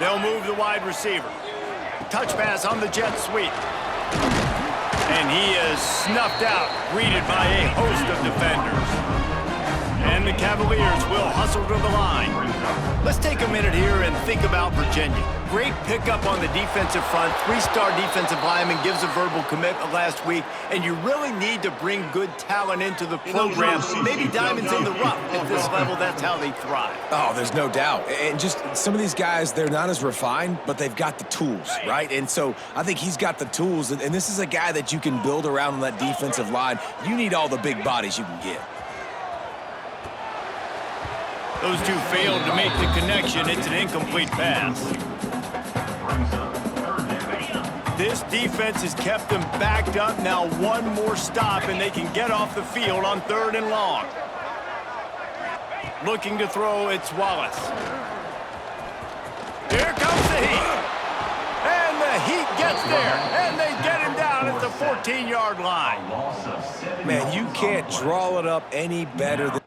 They'll move the wide receiver. Touch pass on the jet sweep. And he is snuffed out, greeted by a host of defenders. And the Cavaliers will hustle to the line. Let's take a minute here and think about Virginia. Great pickup on the defensive front. Three-star defensive lineman gives a verbal commitment last week, and you really need to bring good talent into the program. Maybe diamonds in the rough. At this level, that's how they thrive. Oh, there's no doubt. And just some of these guys, they're not as refined, but they've got the tools, right? And so I think he's got the tools, and this is a guy that you can build around on that defensive line. You need all the big bodies you can get. Those two failed to make the connection. It's an incomplete pass. This defense has kept them backed up. Now one more stop, and they can get off the field on 3rd and long. Looking to throw, it's Wallace. Here comes the Heat. And the Heat gets there, and they get him down at the 14-yard line. Man, you can't draw it up any better than...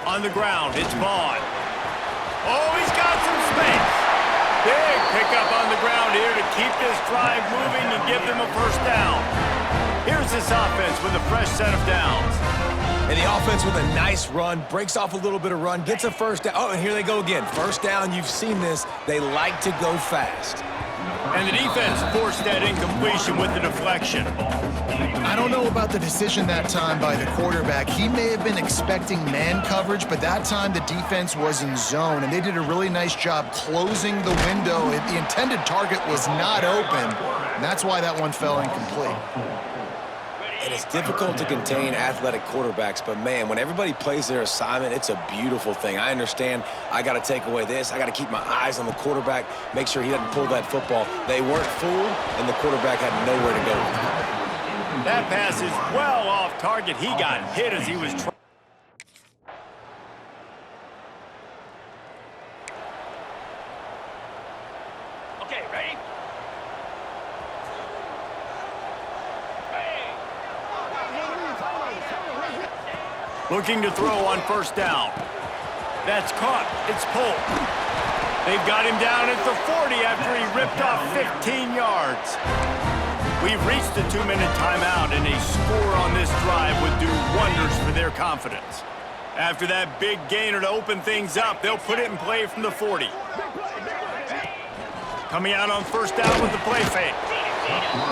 On the ground, it's Vaughn. Oh, he's got some space. Big pickup on the ground here to keep this drive moving and give them a first down. Here's this offense with a fresh set of downs. And the offense with a nice run, breaks off a little bit of run, gets a first down. Oh, and here they go again. First down, you've seen this. They like to go fast. And the defense forced that incompletion with the deflection. I don't know about the decision that time by the quarterback. He may have been expecting man coverage, but that time the defense was in zone, and they did a really nice job closing the window. The intended target was not open, and that's why that one fell incomplete. And it's difficult to contain athletic quarterbacks, but man, when everybody plays their assignment, it's a beautiful thing. I understand I got to take away this. I got to keep my eyes on the quarterback, make sure he doesn't pull that football. They weren't fooled, and the quarterback had nowhere to go with it. That pass is well off target. He got hit as he was trying. Okay, ready? Looking to throw on first down. That's caught. It's pulled. They've got him down at the 40 after he ripped off 15 yards. We've reached the 2-minute timeout, and a score on this drive would do wonders for their confidence. After that big gainer to open things up, they'll put it in play from the 40. Coming out on first down with the play fake.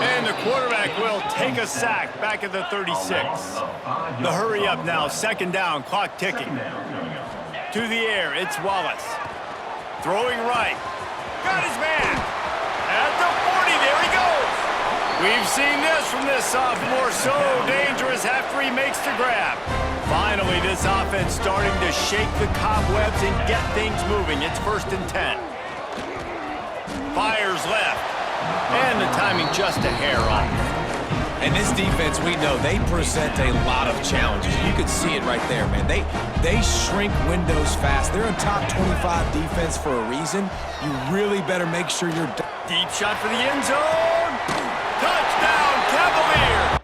And the quarterback will take a sack back at the 36. The hurry up now, 2nd down, clock ticking. To the air, it's Wallace. Throwing right. Got his man. At the 40, there he goes. We've seen this from this sophomore, so dangerous after he makes the grab. Finally, this offense starting to shake the cobwebs and get things moving. It's 1st and 10. Fires left. And the timing just a hair off. And this defense, we know, they present a lot of challenges. You can see it right there, man. They shrink windows fast. They're a top 25 defense for a reason. You really better make sure you're... Deep shot for the end zone. Touchdown, Cavalier.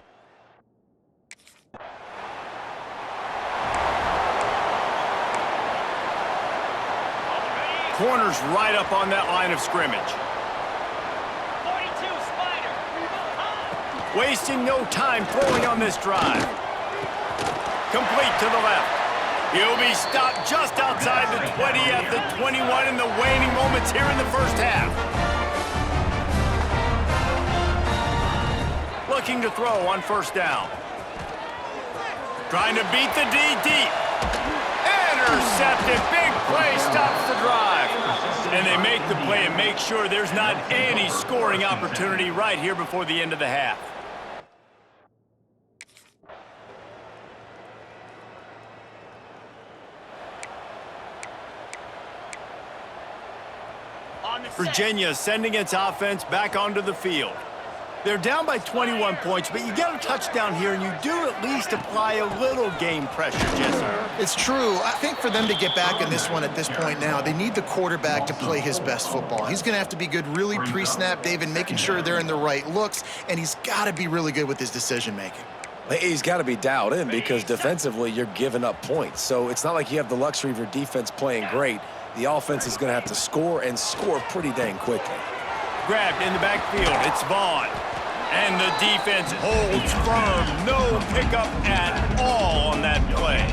Corners right up on that line of scrimmage. Wasting no time throwing on this drive. Complete to the left. He'll be stopped just outside the 20 at the 21 in the waning moments here in the first half. Looking to throw on first down. Trying to beat the D deep. Intercepted. Big play stops the drive. And they make the play and make sure there's not any scoring opportunity right here before the end of the half. Virginia sending its offense back onto the field. They're down by 21 points, but you get a touchdown here, and you do at least apply a little game pressure, Jesse. It's true. I think for them to get back in this one at this point now, they need the quarterback to play his best football. He's going to have to be good really pre-snap, David, making sure they're in the right looks, and he's got to be really good with his decision-making. He's got to be dialed in because defensively you're giving up points. So it's not like you have the luxury of your defense playing great. The offense is going to have to score and score pretty dang quickly. Grabbed in the backfield. It's Vaughn. And the defense holds firm. No pickup at all on that play.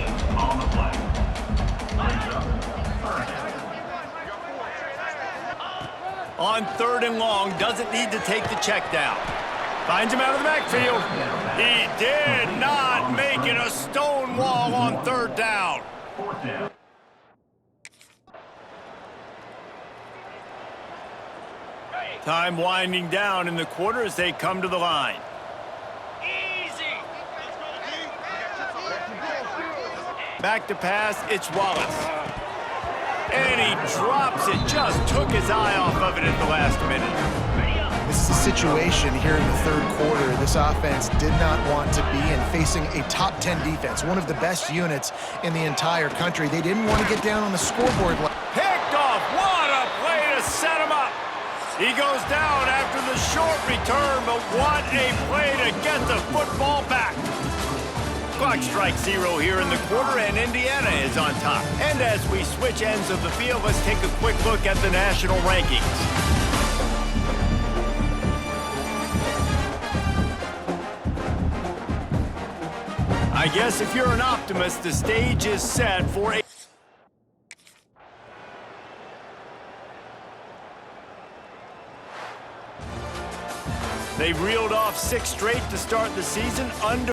On 3rd and long, doesn't need to take the check down. Finds him out of the backfield. He did not make it a stone wall on 3rd down. Time winding down in the quarter as they come to the line. Easy. Back to pass, it's Wallace. And he drops it, just took his eye off of it at the last minute. This is a situation here in the 3rd quarter this offense did not want to be in, facing a top 10 defense, one of the best units in the entire country. They didn't want to get down on the scoreboard. Picked off, what a play to set him up. He goes down after the short return, but what a play to get the football back. Clock strikes 0 here in the quarter, and Indiana is on top. And as we switch ends of the field, let's take a quick look at the national rankings. I guess if you're an optimist, the stage is set for a... They've reeled off 6 straight to start the season under